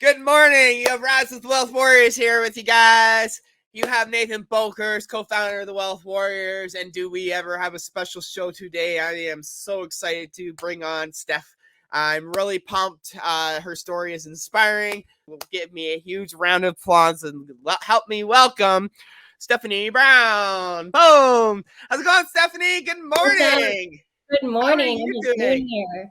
Good morning. You have Rise with Wealth Warriors here with you guys. You have Nathan Bolkers, co-founder of the Wealth Warriors. And do we ever have a special show today? I am so excited to bring on Steph. I'm really pumped. Her story is inspiring. Give me a huge round of applause and help me welcome Stephanie Brown. Boom. How's it going, Stephanie? Good morning. Good morning. How are you I'm doing? here.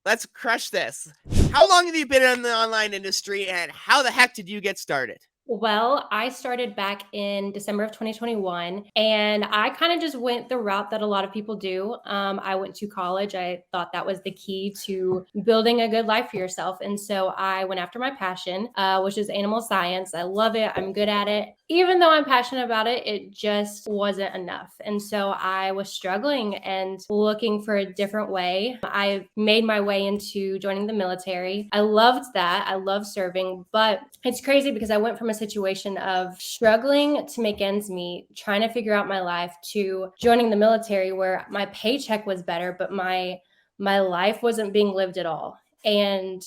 Let's crush this. How long have you been in the online industry, and how the heck did you get started? Well, I started back in December of 2021, and I kind of just went the route that a lot of people do. I went to college. I thought that was the key to building a good life for yourself. And so I went after my passion, which is animal science. I love it. I'm good at it. Even though I'm passionate about it, it just wasn't enough. And so I was struggling and looking for a different way. I made my way into joining the military. I loved that. I love serving, but it's crazy because I went from a situation of struggling to make ends meet, trying to figure out my life, to joining the military where my paycheck was better, but my life wasn't being lived at all. And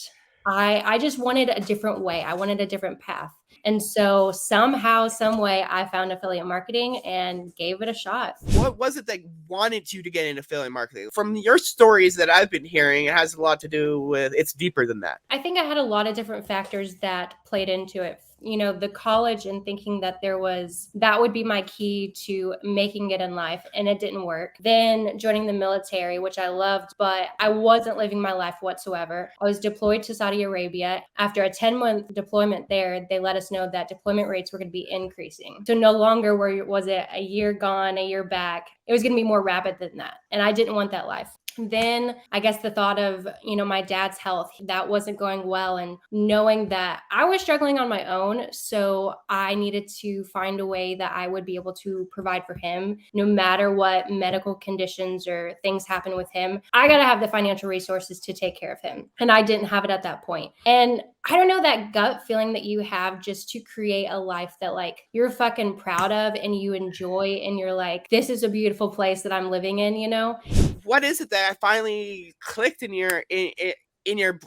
I just wanted a different way. I wanted a different path. And so somehow, some way, I found affiliate marketing and gave it a shot. What was it that wanted you to get into affiliate marketing? From your stories that I've been hearing, it has a lot to do with, it's deeper than that. I think I had a lot of different factors that played into it. You know, the college and thinking that that would be my key to making it in life, and it didn't work. Then joining the military, which I loved, but I wasn't living my life whatsoever. I was deployed to Saudi Arabia. After a 10-month deployment there, they let us know that deployment rates were going to be increasing. So no longer was it a year gone, a year back. It was going to be more rapid than that. And I didn't want that life. Then I guess the thought of, my dad's health, that wasn't going well, and knowing that I was struggling on my own. So I needed to find a way that I would be able to provide for him, no matter what medical conditions or things happen with him. I got to have the financial resources to take care of him. And I didn't have it at that point. And I don't know, that gut feeling that you have just to create a life that like you're fucking proud of and you enjoy, and you're like, this is a beautiful place that I'm living in, What is it that finally clicked in your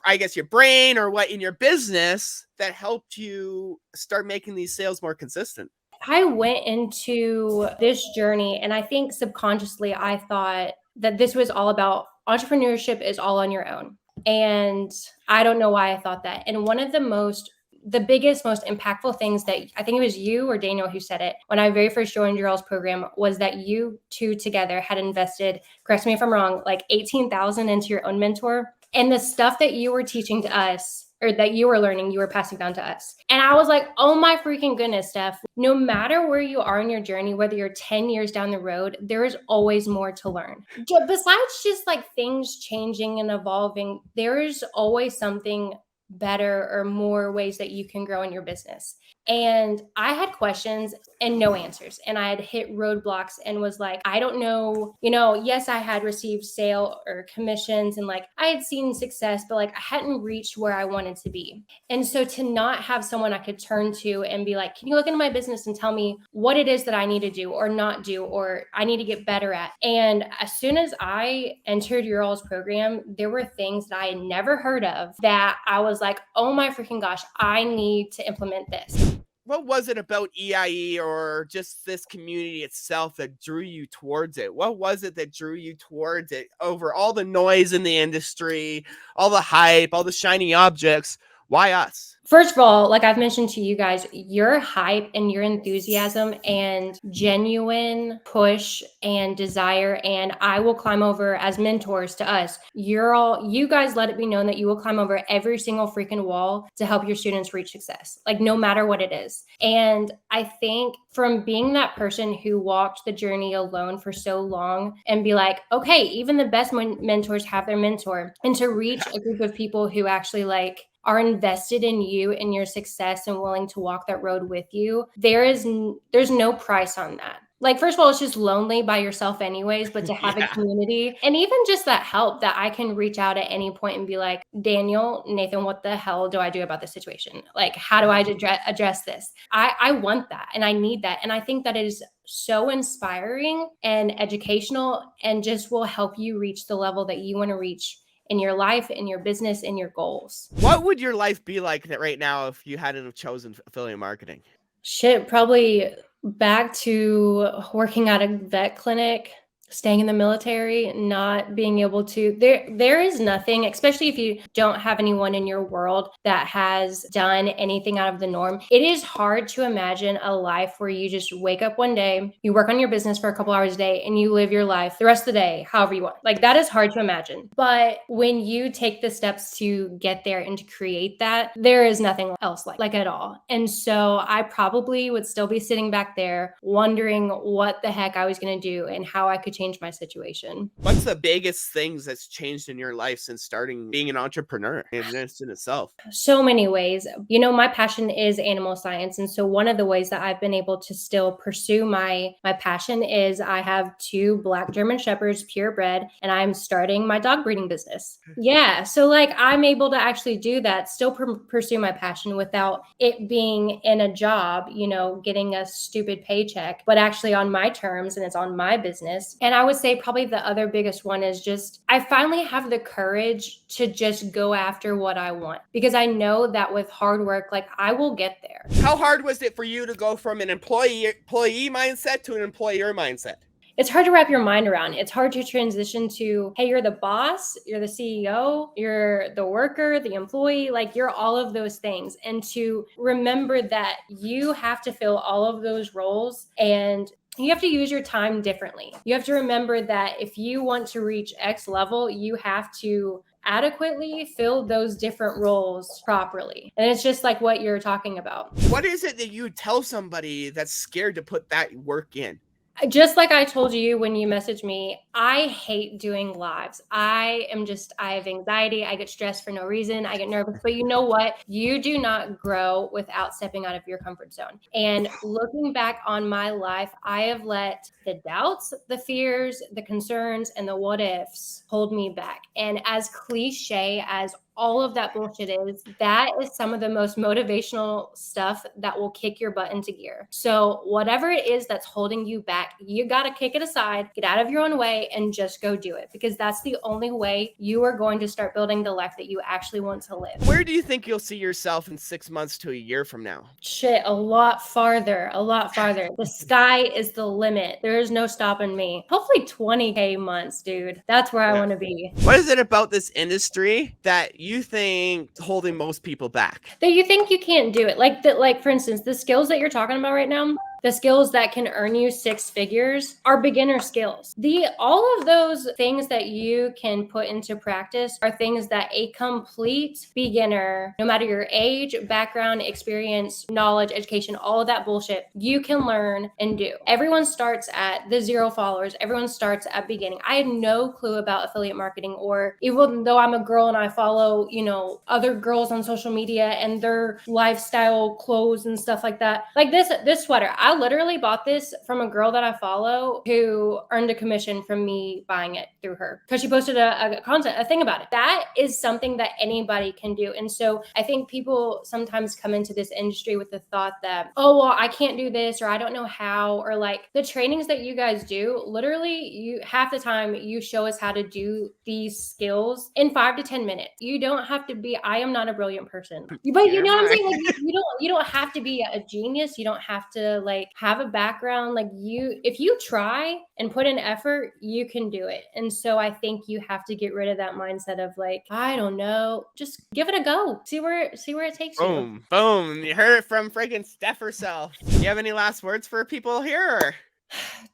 I guess your brain, or what in your business that helped you start making these sales more consistent? I went into this journey, and I think subconsciously I thought that this was all about entrepreneurship is all on your own. And I don't know why I thought that. And one of the biggest, most impactful things that I think it was you or Daniel who said it when I very first joined your all's program was that you two together had invested, correct me if I'm wrong, like 18,000 into your own mentor. And the stuff that you were teaching to us, or that you were learning, you were passing down to us. And I was like, oh my freaking goodness, Steph, no matter where you are in your journey, whether you're 10 years down the road, there is always more to learn. Besides just like things changing and evolving, there is always something better or more ways that you can grow in your business. And I had questions and no answers. And I had hit roadblocks and was like, I don't know, yes, I had received sale or commissions, and like I had seen success, but like I hadn't reached where I wanted to be. And so to not have someone I could turn to and be like, can you look into my business and tell me what it is that I need to do or not do, or I need to get better at? And as soon as I entered your all's program, there were things that I had never heard of that I was like, oh my freaking gosh, I need to implement this. What was it about EIE or just this community itself that drew you towards it? What was it that drew you towards it over all the noise in the industry, all the hype, all the shiny objects? Why us? First of all, like I've mentioned to you guys, your hype and your enthusiasm and genuine push and desire, and I will climb over as mentors to us. You guys let it be known that you will climb over every single freaking wall to help your students reach success, like no matter what it is. And I think from being that person who walked the journey alone for so long and be like, okay, even the best mentors have their mentor, and to reach a group of people who actually like are invested in you and your success and willing to walk that road with you, there's no price on that. Like, first of all, it's just lonely by yourself anyways, but to have a community and even just that help that I can reach out at any point and be like, Daniel, Nathan, what the hell do I do about this situation? Like, how do I address this? I want that and I need that. And I think that it is so inspiring and educational and just will help you reach the level that you want to reach in your life, in your business, in your goals. What would your life be like right now if you hadn't have chosen affiliate marketing? Shit, probably back to working at a vet clinic, staying in the military, not being able to, there is nothing, especially if you don't have anyone in your world that has done anything out of the norm. It is hard to imagine a life where you just wake up one day, you work on your business for a couple hours a day, and you live your life the rest of the day however you want. Like, that is hard to imagine. But when you take the steps to get there and to create that, there is nothing else like at all. And so I probably would still be sitting back there wondering what the heck I was going to do and how I could change my situation. What's the biggest things that's changed in your life since starting being an entrepreneur in itself? So many ways. You know, my passion is animal science. And so one of the ways that I've been able to still pursue my passion is I have 2 Black German Shepherds, purebred, and I'm starting my dog breeding business. Yeah. So like I'm able to actually do that, still pursue my passion without it being in a job, you know, getting a stupid paycheck, but actually on my terms and it's on my business. And I would say probably the other biggest one is just I finally have the courage to just go after what I want, because I know that with hard work, like I will get there. How hard was it for you to go from an employee mindset to an employer mindset? It's hard to wrap your mind around. It's hard to transition to, hey, you're the boss, you're the CEO, you're the worker, the employee, like you're all of those things. And to remember that you have to fill all of those roles and you have to use your time differently. You have to remember that if you want to reach X level, you have to adequately fill those different roles properly. And it's just like what you're talking about. What is it that you tell somebody that's scared to put that work in? Just like I told you when you messaged me, I hate doing lives. I have anxiety. I get stressed for no reason. I get nervous. But you know what? You do not grow without stepping out of your comfort zone. And looking back on my life, I have let the doubts, the fears, the concerns, and the what ifs hold me back. And as cliche as all of that bullshit is, that is some of the most motivational stuff that will kick your butt into gear. So whatever it is that's holding you back, you got to kick it aside, get out of your own way, and just go do it, because that's the only way you are going to start building the life that you actually want to live. Where do you think you'll see yourself in 6 months to a year from now? Shit, a lot farther. The sky is the limit. There is no stopping me. Hopefully 20K months, dude. That's where I want to be. What is it about this industry that you think holding most people back? That you think you can't do it. Like for instance, the skills that you're talking about right now, the skills that can earn you 6 figures are beginner skills. All of those things that you can put into practice are things that a complete beginner, no matter your age, background, experience, knowledge, education, all of that bullshit, you can learn and do. Everyone starts at the 0 followers. Everyone starts at beginning. I had no clue about affiliate marketing, or even though I'm a girl and I follow, you know, other girls on social media and their lifestyle clothes and stuff like that. Like this sweater, I literally bought this from a girl that I follow who earned a commission from me buying it through her because she posted a thing about it. That is something that anybody can do. And so I think people sometimes come into this industry with the thought that, oh, well, I can't do this, or I don't know how, or like the trainings that you guys do, literally you half the time you show us how to do these skills in 5 to 10 minutes. You don't have to be, I am not a brilliant person, but you know what I'm saying? Like you don't have to be a genius. You don't have to like have a background. Like if you try and put in effort, you can do it. And so I think you have to get rid of that mindset of like, I don't know, just give it a go. See where it takes you. Boom. You heard it from freaking Steph herself. Do you have any last words for people here? Or?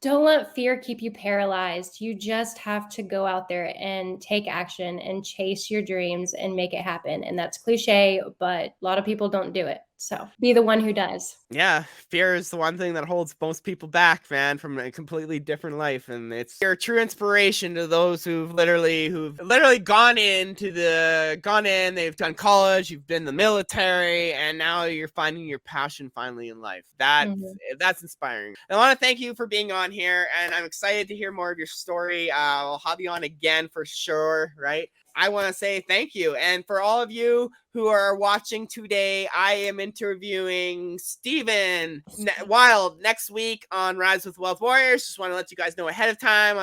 Don't let fear keep you paralyzed. You just have to go out there and take action and chase your dreams and make it happen. And that's cliche, but a lot of people don't do it. So be the one who does. Yeah, fear is the one thing that holds most people back, man, from a completely different life. And it's your true inspiration to those who've literally gone in, they've done college, you've been in the military, and now you're finding your passion finally in life. That's inspiring. I want to thank you for being on here, and I'm excited to hear more of your story. I'll have you on again for sure, right? I want to say thank you. And for all of you who are watching today, I am interviewing Steven Wild next week on Rise with Wealth Warriors. Just want to let you guys know ahead of time.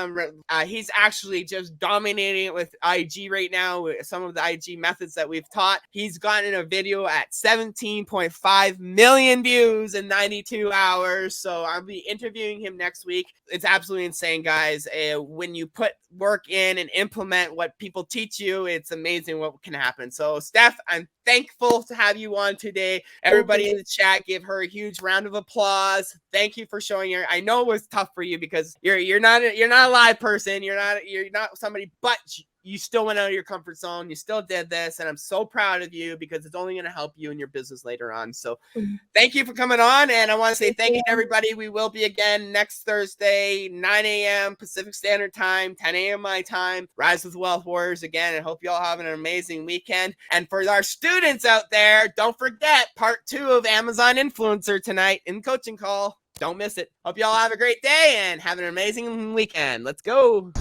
He's actually just dominating it with IG right now with some of the IG methods that we've taught. He's gotten a video at 17.5 million views in 92 hours. So I'll be interviewing him next week. It's absolutely insane, guys. When you put work in and implement what people teach you, it's amazing what can happen. So Steph, I'm thankful to have you on today. Everybody in the chat, give her a huge round of applause. Thank you for showing her. I know it was tough for you because you're not a live person. You're not somebody, but you still went out of your comfort zone. You still did this, and I'm so proud of you because it's only going to help you in your business later on. So thank you for coming on, and I want to say thank you to everybody. We will be again next Thursday, 9 a.m. Pacific Standard Time, 10 a.m. my time. Rise with Wealth Warriors again, and hope you all have an amazing weekend. And for our students out there, don't forget part 2 of Amazon Influencer tonight in coaching call. Don't miss it. Hope you all have a great day and have an amazing weekend. Let's go.